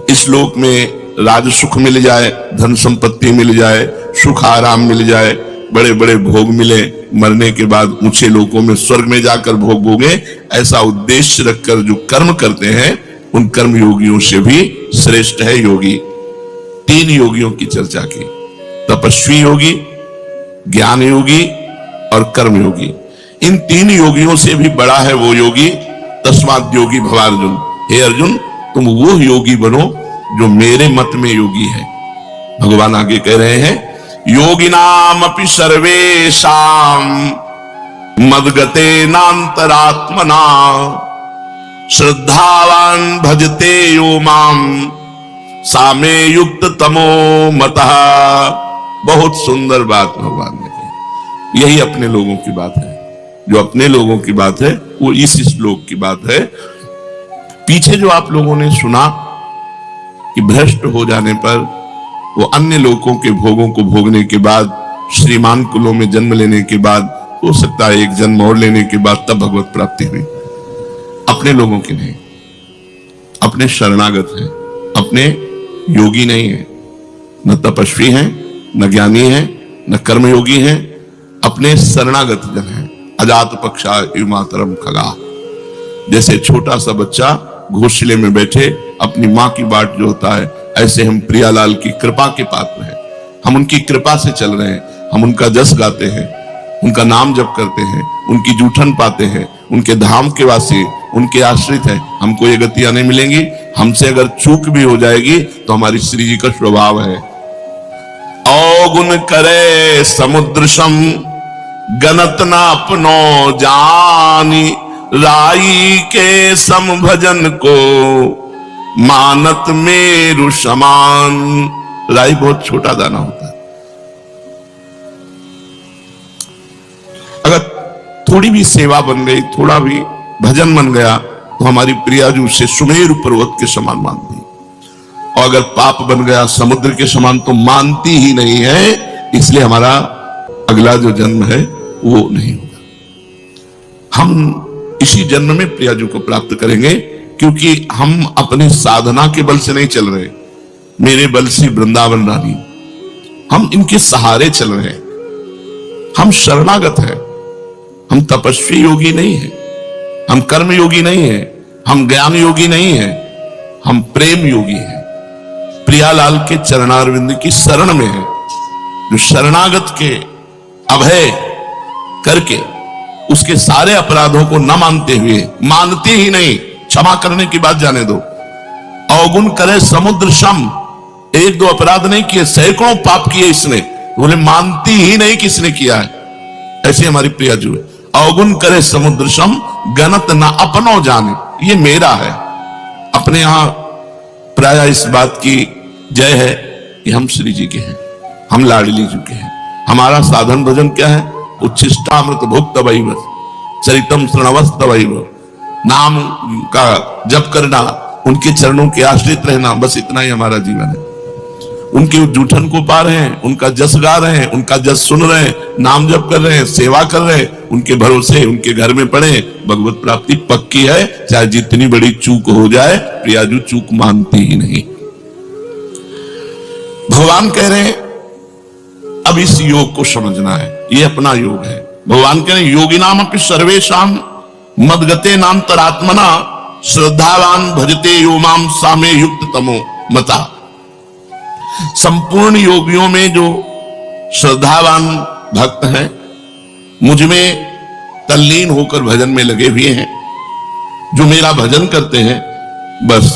इस लोक में राज सुख मिल जाए, धन संपत्ति मिल जाए, सुख आराम मिल जाए, बड़े बड़े भोग मिले, मरने के बाद ऊंचे लोकों में स्वर्ग में जाकर भोग भोगे, ऐसा उद्देश्य रखकर जो कर्म करते हैं उन कर्म योगियों से भी श्रेष्ठ है योगी। 3 योगियों की चर्चा की, तपस्वी योगी, ज्ञान योगी और कर्म योगी। इन 3 योगियों से भी बड़ा है वो योगी, तस्मात् योगी भवार्जुन। हे अर्जुन, तुम वो योगी बनो जो मेरे मत में योगी है। भगवान आगे कह रहे हैं, योगिनामपि सर्वेषां मद्गतेनान्तरात्मना श्रद्धावान भजते यो माम सामे युक्त तमो मतः। बहुत सुंदर बात भगवान ने कही। यही अपने लोगों की बात है। जो अपने लोगों की बात है वो इस श्लोक की बात है। पीछे जो आप लोगों ने सुना कि भ्रष्ट हो जाने पर वो अन्य लोगों के भोगों को भोगने के बाद, श्रीमान कुलों में जन्म लेने के बाद, हो सकता है एक जन्म और लेने के बाद तब भगवत प्राप्ति हुई। अपने लोगों की नहीं, अपने शरणागत हैं, अपने योगी नहीं है, न तपस्वी हैं, न ज्ञानी हैं, न कर्मयोगी हैं, अपने शरणागत जन हैं। अजात पक्षा युमातरम खगा। जैसे छोटा सा बच्चा घोंसले में बैठे अपनी मां की बाट जो होता है, ऐसे हम प्रियालाल की कृपा के पात्र हैं। हम उनकी कृपा से चल रहे हैं, हम उनका जस गाते हैं, उनका नाम जप करते हैं, उनकी जूठन पाते हैं, उनके धाम के वासी, उनके आश्रित हैं। हमको ये गतियां नहीं मिलेंगी। हमसे अगर चूक भी हो जाएगी तो हमारी श्री जी का स्वभाव है, अवगुण करे समुद्र सम गनत न अपनो जानी राई के सम भजन को मानत मेरु समान। राई बहुत छोटा दाना होता है, अगर थोड़ी भी सेवा बन गई, थोड़ा भी भजन बन गया तो हमारी प्रियाजू से सुमेरु पर्वत के समान मानती, और अगर पाप बन गया समुद्र के समान तो मानती ही नहीं है। इसलिए हमारा अगला जो जन्म है वो नहीं होगा। हम इसी जन्म में प्रियाजू को प्राप्त करेंगे, क्योंकि हम अपनी साधना के बल से नहीं चल रहे। मेरे बल से वृंदावन रानी, हम इनके सहारे चल रहे हैं। हम शरणागत हैं, हम तपस्वी योगी नहीं है, हम कर्म योगी नहीं है, हम ज्ञान योगी नहीं है, हम प्रेम योगी हैं। प्रियालाल के चरणारविंद की शरण में है, जो शरणागत के अभय करके उसके सारे अपराधों को न मानते हुए, मानते ही नहीं, क्षमा करने की बात जाने दो, अवगुण करे समुद्र सम। 1-2 अपराध नहीं किए, सैकड़ों पाप किए इसने, बोले मानती ही नहीं किसने किया है। ऐसी हमारी प्रियाजू है। अवगुण करे समुद्र सम गनत न अपनो जाने। ये मेरा है। अपने यहां प्राय इस बात की जय है कि हम श्री जी के हैं, हम लाडली जी के हैं। हमारा साधन भजन क्या है? उच्छिष्टामृत भुक्त वैव चरितम श्रृणवस्त वैव। नाम का जप करना, उनके चरणों के आश्रित रहना, बस इतना ही हमारा जीवन है। उनके जूठन को पा रहे हैं, उनका जस गा रहे हैं, उनका जस सुन रहे हैं, नाम जप कर रहे हैं, सेवा कर रहे हैं, उनके भरोसे उनके घर में पड़े, भगवत प्राप्ति पक्की है। चाहे जितनी बड़ी चूक हो जाए, प्रियाजू चूक मानती ही नहीं। भगवान कह रहे हैं अब इस योग को समझना है, ये अपना योग है। भगवान कह रहे हैं योगिनाम अपि सर्वेषां मद्गते नान्तरात्मना श्रद्धावान भजते यो माम सामे युक्त तमो मता। संपूर्ण योगियों में जो श्रद्धावान भक्त हैं, मुझ में तल्लीन होकर भजन में लगे हुए हैं, जो मेरा भजन करते हैं, बस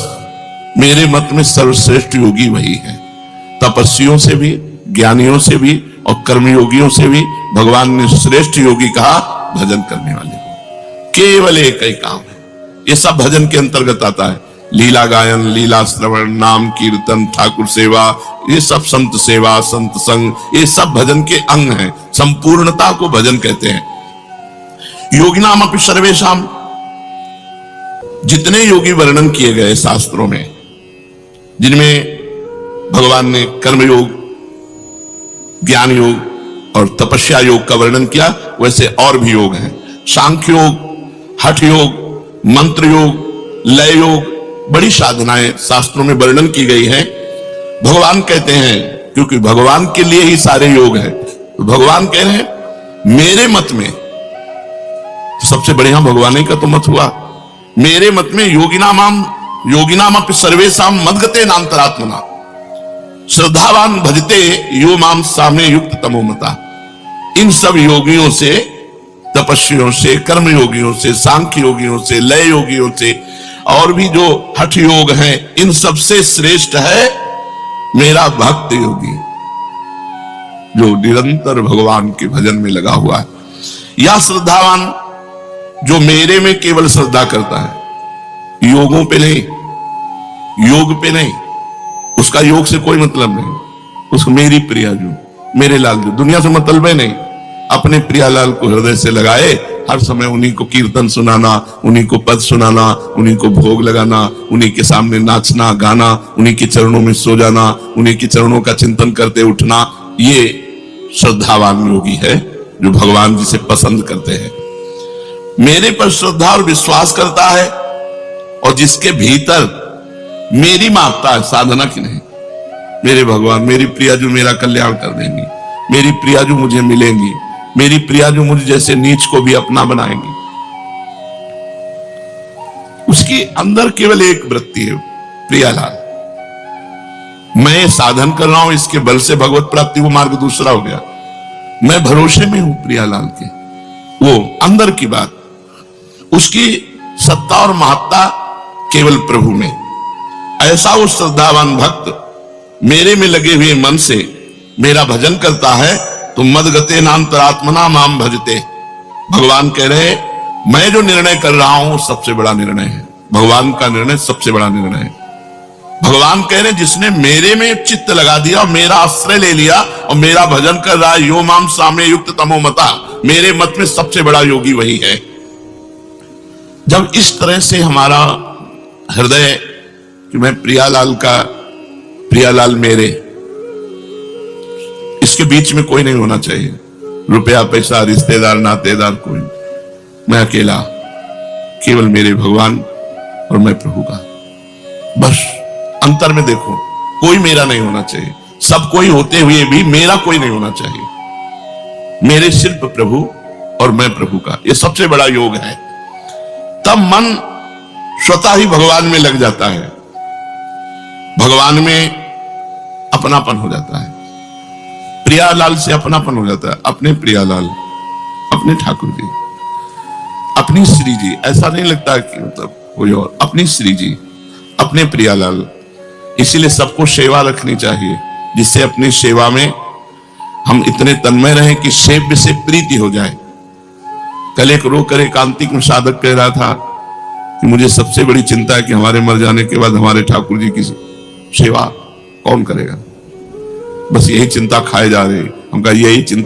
मेरे मत में सर्वश्रेष्ठ योगी वही है। तपस्वियों से भी, ज्ञानियों से भी और कर्मयोगियों से भी भगवान ने श्रेष्ठ योगी कहा भजन करने वाले को। केवल एक ही काम है, ये सब भजन के अंतर्गत आता है। लीला गायन, लीला श्रवण, नाम कीर्तन, ठाकुर सेवा, ये सब संत सेवा, संत संग, ये सब भजन के अंग हैं। संपूर्णता को भजन कहते हैं। योगिनाम अपि सर्वेषां, जितने योगी वर्णन किए गए शास्त्रों में, जिनमें भगवान ने कर्मयोग, ज्ञान योग और तपस्या योग का वर्णन किया, वैसे और भी योग हैं। सांख्य योग, हठ योग, मंत्र योग, लय योग, बड़ी साधनाएं शास्त्रों में वर्णन की गई है। भगवान कहते हैं, क्योंकि भगवान के लिए ही सारे योग है, तो भगवान कह रहे हैं मेरे मत में सबसे बढ़िया भगवान ही का तो मत हुआ। मेरे मत में योगिनाम अपि सर्वेषां मद्गते नान्तरात्मना श्रद्धावान भजते यो माम साम्य युक्त तमो मता। इन सब योगियों से, तपस्वियों से, कर्म योगियों से, सांख्य योगियों से, लय योगियों से, और भी जो हठ योग हैं, इन सबसे श्रेष्ठ है मेरा भक्त योगी, जो निरंतर भगवान के भजन में लगा हुआ है। या श्रद्धावान, जो मेरे में केवल श्रद्धा करता है, योगों पे नहीं, योग पे नहीं, उसका योग से कोई मतलब नहीं, उसको मेरी प्रिया जो, मेरे लाल जो, दुनिया से मतलब है नहीं, अपने प्रियालाल को हृदय से लगाए, हर समय उन्हीं को कीर्तन सुनाना, उन्हीं को पद सुनाना, उन्हीं को भोग लगाना, उन्हीं के सामने नाचना गाना, उन्हीं के चरणों में सो जाना, उन्हीं के चरणों का चिंतन करते उठना, ये श्रद्धावान योगी है जो भगवान जी से पसंद करते हैं। मेरे पर श्रद्धा और विश्वास करता है और जिसके भीतर मेरी मांगता है, साधना की नहीं। मेरे भगवान, मेरी प्रिया जो मेरा कल्याण कर देंगी, मेरी प्रिया जो मुझे मिलेंगी, मेरी प्रिया जो मुझे जैसे नीच को भी अपना बनाएंगी। उसकी अंदर केवल एक वृत्ति है, प्रियालाल। मैं साधन कर रहा हूं, इसके बल से भगवत प्राप्ति, वो मार्ग दूसरा हो गया। मैं भरोसे में हूं प्रियालाल के, वो अंदर की बात। उसकी सत्ता और महत्ता केवल प्रभु में। ऐसा वो श्रद्धावान भक्त मेरे में लगे हुए मन से मेरा भजन करता है तो मदगते नान्तरात्मना माम भजते। भगवान कह रहे मैं जो निर्णय कर रहा हूं सबसे बड़ा निर्णय है, भगवान का निर्णय सबसे बड़ा निर्णय है। भगवान कह रहे जिसने मेरे में चित्त लगा दिया और मेरा आश्रय ले लिया और मेरा भजन कर रहा है, यो माम साम्य युक्त तमो मता, मेरे मत में सबसे बड़ा योगी वही है। जब इस तरह से हमारा हृदय कि मैं प्रियालाल का, प्रियालाल मेरे, इसके बीच में कोई नहीं होना चाहिए, रुपया पैसा रिश्तेदार नातेदार कोई, मैं अकेला, केवल मेरे भगवान और मैं प्रभु का। बस अंतर में देखो, कोई मेरा नहीं होना चाहिए, सब कोई होते हुए भी मेरा कोई नहीं होना चाहिए। मेरे सिर्फ प्रभु और मैं प्रभु का, यह सबसे बड़ा योग है। तब मन स्वतः ही भगवान में लग जाता है, भगवान में अपनापन हो जाता है, प्रियालाल से अपनापन हो जाता है। अपने प्रियालाल, अपने ठाकुर जी, अपनी श्री जी, ऐसा नहीं लगता कि मतलब कोई और, अपनी श्री जी, अपने प्रियालाल। इसीलिए सबको सेवा रखनी चाहिए, जिससे अपनी सेवा में हम इतने तन्मय रहें कि सेव्य से प्रीति हो जाए। कल एक रोकर एकांतिक में साधक कह रहा था कि मुझे सबसे बड़ी चिंता है कि हमारे मर जाने के बाद हमारे ठाकुर जी की सेवा कौन करेगा। बस यही चिंता खाए जा रही। हम कहा यही चिंता